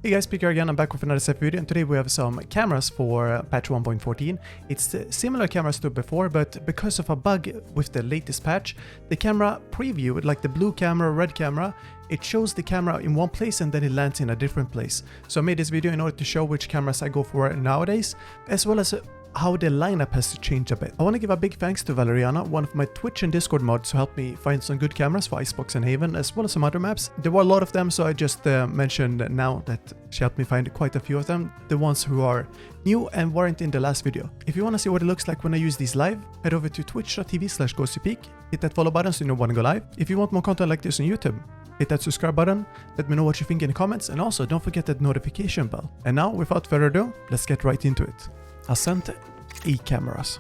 Hey guys, Peter again. I'm back with another Cypher video, and today we have some cameras for patch 1.14. It's similar cameras to before, but because of a bug with the latest patch, the camera preview, like the blue camera, red camera, it shows the camera in one place and then it lands in a different place. So I made this video in order to show which cameras I go for nowadays, as well as how the lineup has changed a bit. I want to give a big thanks to Valeriana, one of my Twitch and Discord mods, who helped me find some good cameras for Icebox and Haven, as well as some other maps. There were a lot of them, so I just mentioned now that she helped me find quite a few of them, the ones who are new and weren't in the last video. If you want to see what it looks like when I use these live, head over to twitch.tv/ghostpeak, hit that follow button so you know when I go live. If you want more content like this on YouTube, hit that subscribe button, let me know what you think in the comments, and also don't forget that notification bell. And now, without further ado, let's get right into it. Ascent A Cameras.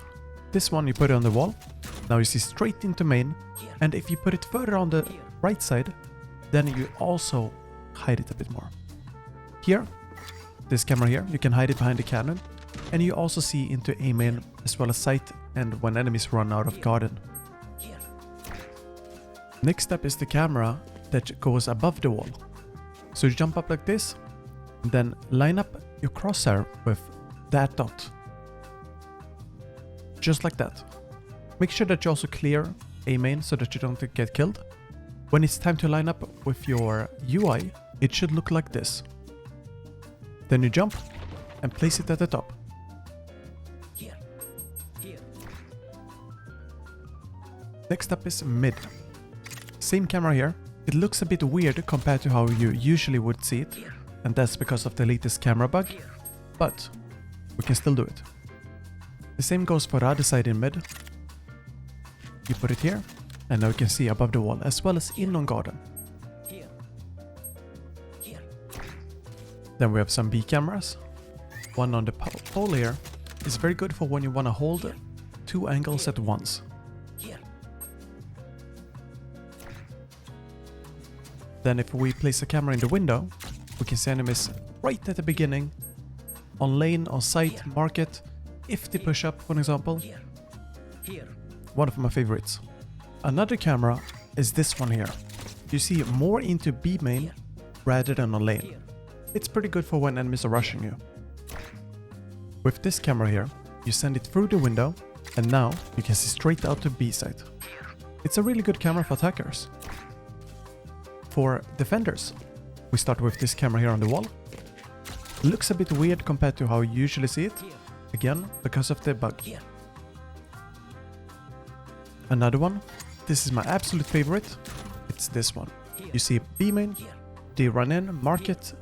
This one you put it on the wall, now you see straight into main, and if you put it further on the right side, then you also hide it a bit more. Here, this camera here, you can hide it behind the cannon, and you also see into A main as well as sight and when enemies run out of garden. Next up is the camera that goes above the wall. So you jump up like this, and then line up your crosshair with that dot. Just like that. Make sure that you also clear A main so that you don't get killed. When it's time to line up with your UI, it should look like this. Then you jump and place it at the top. Next up is mid. Same camera here. It looks a bit weird compared to how you usually would see it, and that's because of the latest camera bug, but we can still do it. The same goes for the other side in mid. You put it here, and now you can see above the wall as well as in on garden. Then we have some B cameras. One on the pole here is very good for when you want to hold two angles at once. Then if we place a camera in the window, we can see enemies right at the beginning, on lane, on sight, market, if they push up, for example. One of my favorites. Another camera is this one here. You see more into B main rather than on lane. It's pretty good for when enemies are rushing you. With this camera here, you send it through the window, and now you can see straight out to B side. It's a really good camera for attackers. For defenders, we start with this camera here on the wall. It looks a bit weird compared to how you usually see it, again because of the bug. Another one, this is my absolute favorite, it's this one. You see B main, they run in, market,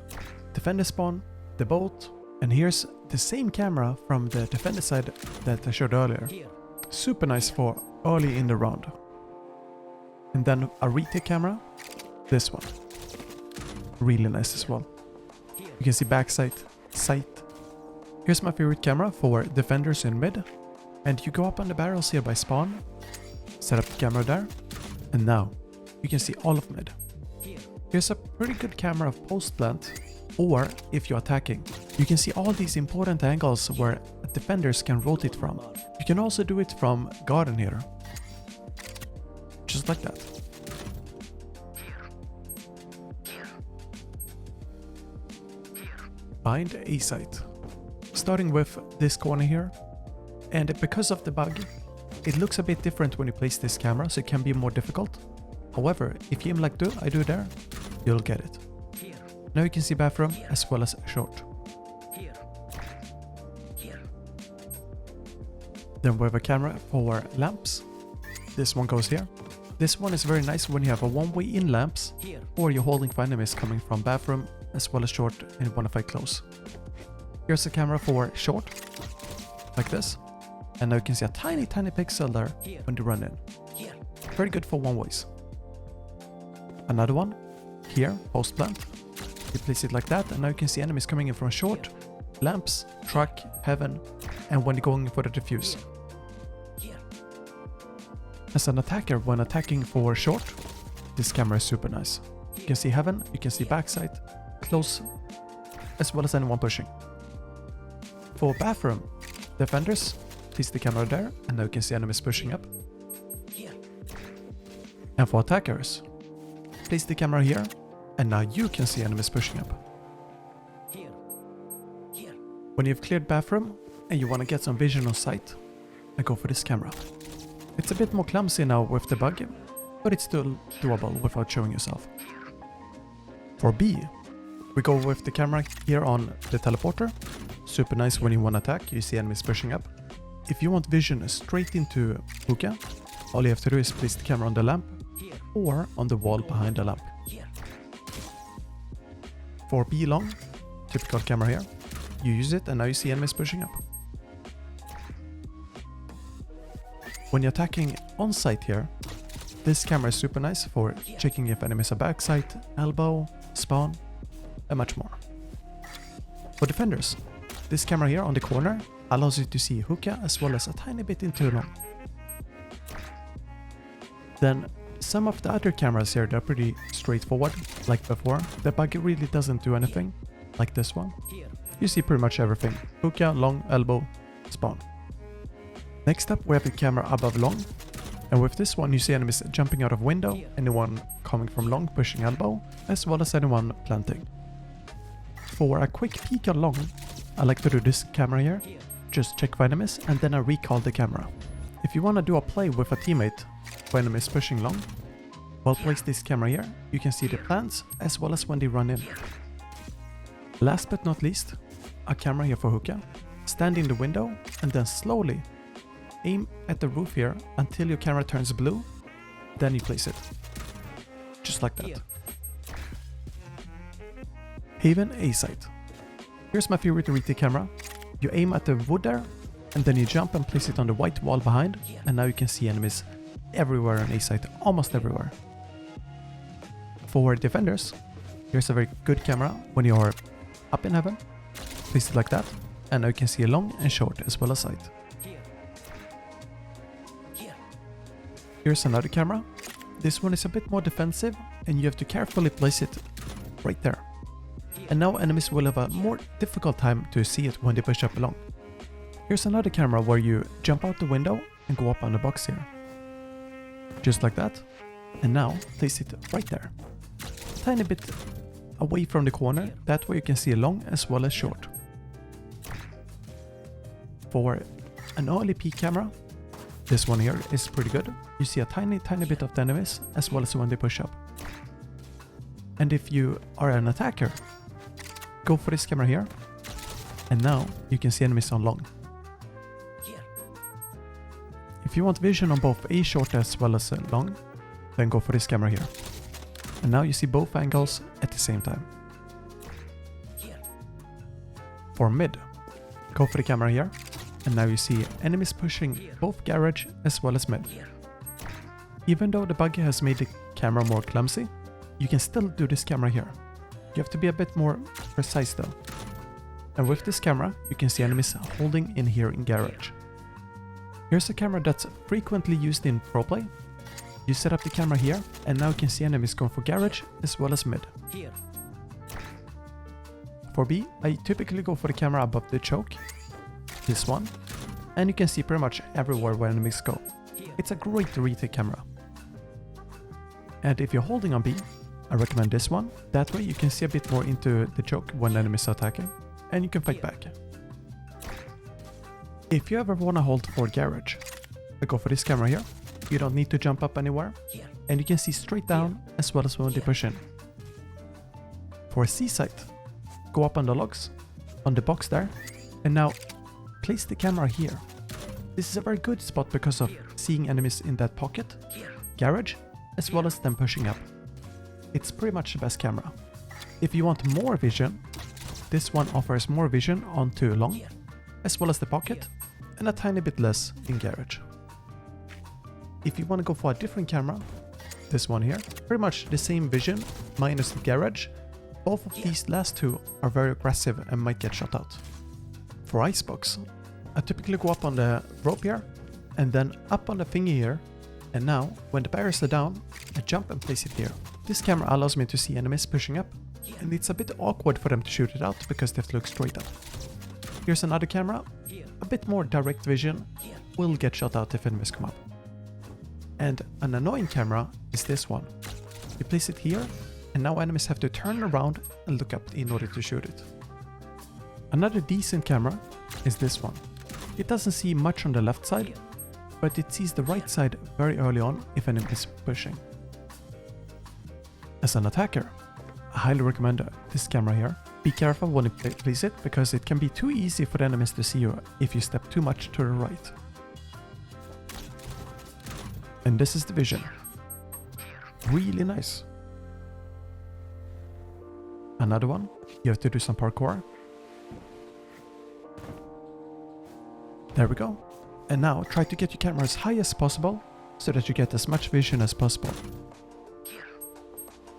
defender spawn, the boat, and here's the same camera from the defender side that I showed earlier. Super nice for early in the round. And then a retake camera. This one. Really nice as well. You can see backside, sight. Here's my favorite camera for defenders in mid. And you go up on the barrels here by spawn. Set up the camera there. And now you can see all of mid. Here's a pretty good camera of post plant. Or if you're attacking. You can see all these important angles where defenders can rotate from. You can also do it from garden here. Just like that. Behind A site. Starting with this corner here, and because of the bug, it looks a bit different when you place this camera, so it can be more difficult. However, if you aim like I do there, you'll get it. Now you can see bathroom as well as short. Then we have a camera for lamps. This one goes here. This one is very nice when you have a one-way in lamps, or you're holding for enemies coming from bathroom as well as short and you want to fight close. Here's a camera for short, like this, and now you can see a tiny pixel there when you run in. Very good for one ways. Another one, here, post plant. You place it like that, and now you can see enemies coming in from short, lamps, truck, heaven, and when you're going for the diffuse. As an attacker, when attacking for short, this camera is super nice. You can see heaven, you can see backside, close, as well as anyone pushing. For bathroom defenders, place the camera there, and now you can see enemies pushing up. And for attackers, place the camera here, and now you can see enemies pushing up. When you've cleared bathroom and you want to get some vision on sight, I go for this camera. It's a bit more clumsy now with the bug, but it's still doable without showing yourself. For B, we go with the camera here on the teleporter. Super nice when you want to attack, you see enemies pushing up. If you want vision straight into hookah, all you have to do is place the camera on the lamp or on the wall behind the lamp. For B long, typical camera here, you use it and now you see enemies pushing up. When you're attacking on site here, this camera is super nice for checking if enemies are backside, elbow, spawn, and much more. For defenders, this camera here on the corner allows you to see hookah as well as a tiny bit into long. Then some of the other cameras here, they're pretty straightforward, like before. The bug really doesn't do anything, like this one. You see pretty much everything. Hookah, long, elbow, spawn. Next up we have the camera above long. And with this one you see enemies jumping out of window, anyone coming from long pushing elbow, as well as anyone planting. For a quick peek on long, I like to do this camera here. Just check for enemies and then I recall the camera. If you want to do a play with a teammate for enemies pushing long, well, place this camera here. You can see the plants as well as when they run in. Last but not least, a camera here for hookah. Stand in the window and then slowly aim at the roof here until your camera turns blue, then you place it. Just like that. Haven A site. Here's my favorite retake camera. You aim at the wood there, and then you jump and place it on the white wall behind, and now you can see enemies everywhere on A site, almost everywhere. For defenders, here's a very good camera when you are up in heaven. Place it like that, and now you can see long and short as well as sight. Here's another camera. This one is a bit more defensive and you have to carefully place it right there. And now enemies will have a more difficult time to see it when they push up along. Here's another camera where you jump out the window and go up on the box here. Just like that. And now place it right there. A tiny bit away from the corner, that way you can see long as well as short. For an early peek camera, this one here is pretty good. You see a tiny bit of the enemies as well as when they push up. And if you are an attacker, go for this camera here. And now you can see enemies on long. If you want vision on both A short as well as long, then go for this camera here. And now you see both angles at the same time. For mid, go for the camera here. And now you see enemies pushing both garage as well as mid. Even though the bug has made the camera more clumsy, you can still do this camera here. You have to be a bit more precise though. And with this camera, you can see enemies holding in here in garage. Here's a camera that's frequently used in pro play. You set up the camera here, and now you can see enemies going for garage as well as mid. For B, I typically go for the camera above the choke. This one, and you can see pretty much everywhere where enemies go. It's a great retake camera. And if you're holding on B, I recommend this one. That way you can see a bit more into the choke when enemies are attacking, and you can fight back. If you ever want to hold for garage, I go for this camera here. You don't need to jump up anywhere, and you can see straight down as well as when they push in. For a C site, go up on the logs, on the box there, and now place the camera here. This is a very good spot because of seeing enemies in that pocket, garage, as well as them pushing up. It's pretty much the best camera. If you want more vision, this one offers more vision onto long, as well as the pocket, and a tiny bit less in garage. If you want to go for a different camera, this one here, pretty much the same vision minus the garage. Both of these last two are very aggressive and might get shot out. For Icebox, I typically go up on the rope here, and then up on the thingy here, and now, when the barriers are down, I jump and place it here. This camera allows me to see enemies pushing up, and it's a bit awkward for them to shoot it out because they have to look straight up. Here's another camera, a bit more direct vision, will get shot out if enemies come up. And an annoying camera is this one. You place it here, and now enemies have to turn around and look up in order to shoot it. Another decent camera is this one. It doesn't see much on the left side, but it sees the right side very early on if an enemy is pushing. As an attacker, I highly recommend this camera here. Be careful when you place it, because it can be too easy for the enemies to see you if you step too much to the right. And this is the vision. Really nice. Another one, you have to do some parkour. There we go. And now try to get your camera as high as possible so that you get as much vision as possible.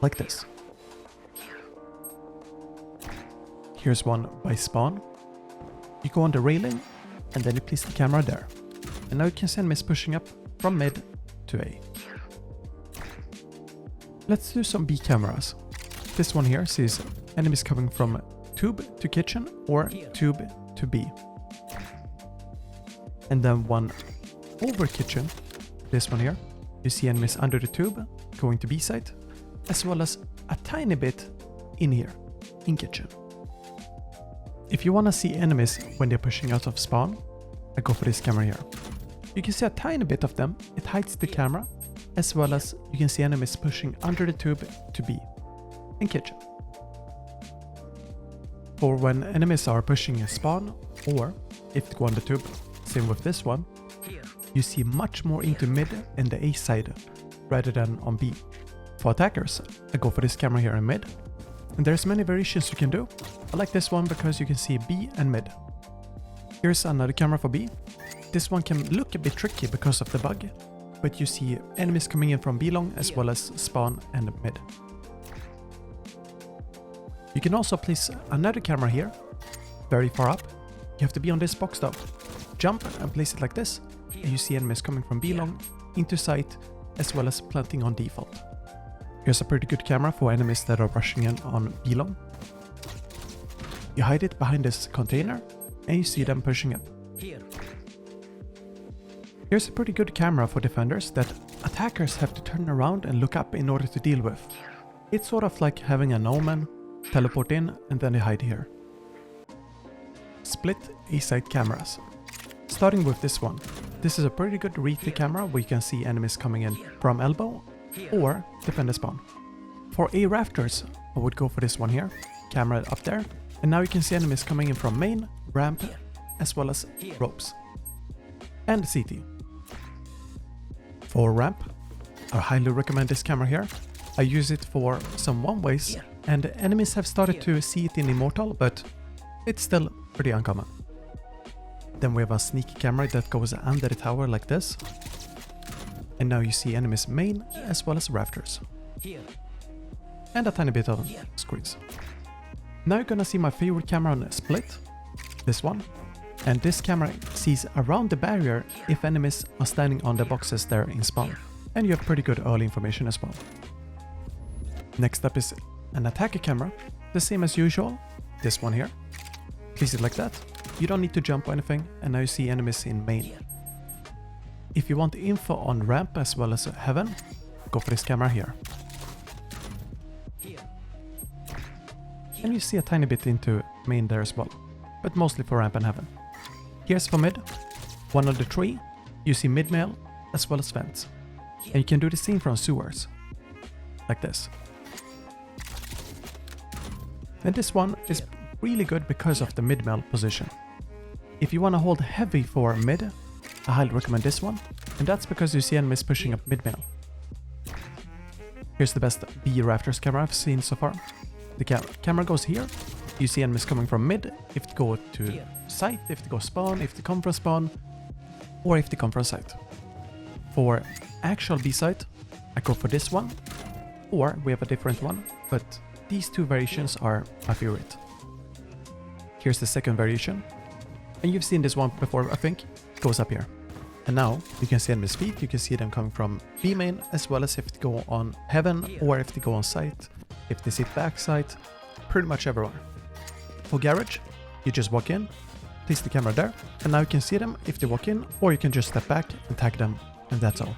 Like this. Here's one by spawn. You go on the railing and then you place the camera there. And now you can see enemies pushing up from mid to A. Let's do some B cameras. This one here sees enemies coming from tube to kitchen or tube to B. And then one over kitchen, this one here, you see enemies under the tube going to B site, as well as a tiny bit in here, in kitchen. If you want to see enemies when they're pushing out of spawn, I go for this camera here. You can see a tiny bit of them, it hides the camera, as well as you can see enemies pushing under the tube to B, in kitchen. For when enemies are pushing a spawn, or if they go on the tube, same with this one, you see much more into mid and the A side rather than on B. For attackers, I go for this camera here in mid, and there's many variations you can do. I like this one because you can see B and mid. Here's another camera for B. This one can look a bit tricky because of the bug, but you see enemies coming in from B long as well as spawn and mid. You can also place another camera here, very far up. You have to be on this box though. Jump and place it like this, and you see enemies coming from B long into sight as well as planting on default. Here's a pretty good camera for enemies that are rushing in on B long. You hide it behind this container and you see them pushing up. Here's a pretty good camera for defenders that attackers have to turn around and look up in order to deal with. It's sort of like having an omen, teleport in and then they hide here. Split A-side cameras. Starting with this one. This is a pretty good retake camera where you can see enemies coming in from elbow or defender spawn. For A rafters, I would go for this one here, camera up there, and now you can see enemies coming in from main, ramp, as well as ropes. And CT. For ramp, I highly recommend this camera here. I use it for some one-ways, and enemies have started to see it in Immortal, but it's still pretty uncommon. Then we have a sneaky camera that goes under the tower like this. And now you see enemies main as well as rafters. And a tiny bit of screens. Now you're gonna see my favorite camera on split. This one. And this camera sees around the barrier if enemies are standing on the boxes there in spawn. And you have pretty good early information as well. Next up is an attacker camera. The same as usual. This one here. Place it like that. You don't need to jump or anything, and now you see enemies in main. If you want info on ramp as well as heaven, go for this camera here. And you see a tiny bit into main there as well, but mostly for ramp and heaven. Here's for mid. One of the three, you see mid mail as well as vents. And you can do the same from sewers, like this. And this one is really good because of the mid mail position. If you want to hold heavy for mid, I highly recommend this one, and that's because you see enemies pushing up mid mail. Here's the best B rafters camera I've seen so far. The camera goes here, you see enemies coming from mid, if they go to site, if they go spawn, if they come from spawn, or if they come from site. For actual B site, I go for this one, or we have a different one, but these two variations are my favorite. Here's the second variation. And you've seen this one before, I think. It goes up here. And now you can see enemies' feet. You can see them coming from B main as well as if they go on heaven or if they go on site, if they sit back site, pretty much everywhere. For garage, you just walk in, place the camera there, and now you can see them if they walk in, or you can just step back and tag them, and that's all.